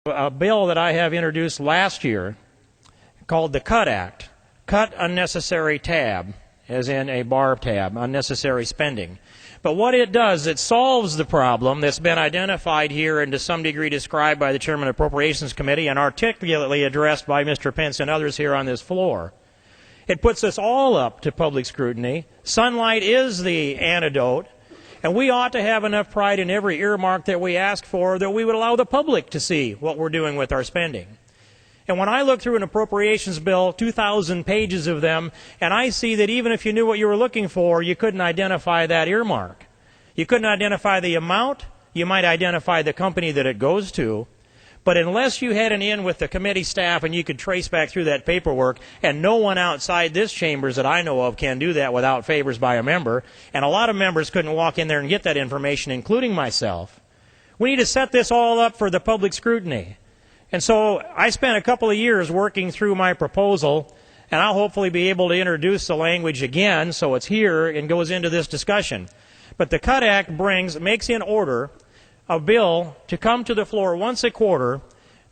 A bill that I have introduced last year called the Cut Act. Cut unnecessary tab, as in a bar tab, unnecessary spending. But what it does, it solves the problem that's been identified here and to some degree described by the Chairman of the Appropriations Committee and articulately addressed by Mr. Pence and others here on this floor. It puts us all up to public scrutiny. Sunlight is the antidote. And we ought to have enough pride in every earmark that we ask for that we would allow the public to see what we're doing with our spending. And when I look through an appropriations bill, 2,000 pages of them, and I see that even if you knew what you were looking for, you couldn't identify that earmark. You couldn't identify the amount. You might identify the company that it goes to. But unless you had an in with the committee staff and you could trace back through that paperwork, and no one outside this chambers that I know of can do that without favors by a member, and a lot of members couldn't walk in there and get that information, including myself, we need to set this all up for the public scrutiny. And so I spent a couple of years working through my proposal, and I'll hopefully be able to introduce the language again so it's here and goes into this discussion. But the Cut Act makes in order a bill to come to the floor once a quarter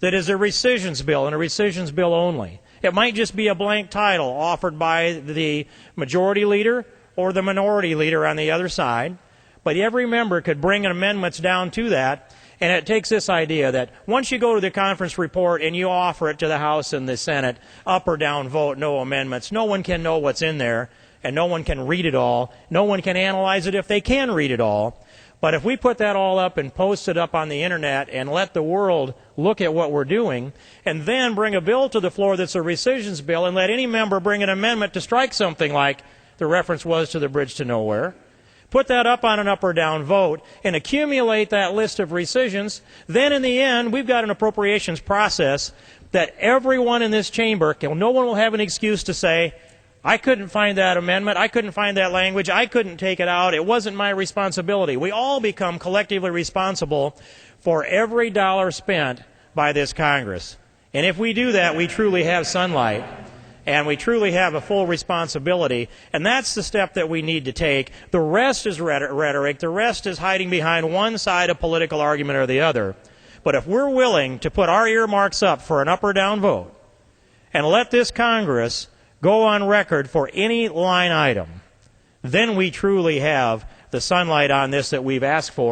that is a rescissions bill, and a rescissions bill only. It might just be a blank title offered by the majority leader or the minority leader on the other side, but every member could bring amendments down to that, and it takes this idea that once you go to the conference report and you offer it to the House and the Senate, up or down vote, no amendments, no one can know what's in there, and no one can read it all. No one can analyze it if they can read it all. But if we put that all up and post it up on the internet and let the world look at what we're doing, and then bring a bill to the floor that's a rescissions bill and let any member bring an amendment to strike something like the reference was to the bridge to nowhere, put that up on an up or down vote and accumulate that list of rescissions, then in the end we've got an appropriations process that everyone in this chamber, no one will have an excuse to say, I couldn't find that amendment, I couldn't find that language, I couldn't take it out, it wasn't my responsibility. We all become collectively responsible for every dollar spent by this Congress. And if we do that, we truly have sunlight, and we truly have a full responsibility, and that's the step that we need to take. The rest is rhetoric, the rest is hiding behind one side of political argument or the other. But if we're willing to put our earmarks up for an up or down vote, and let this Congress go on record for any line item, then we truly have the sunlight on this that we've asked for.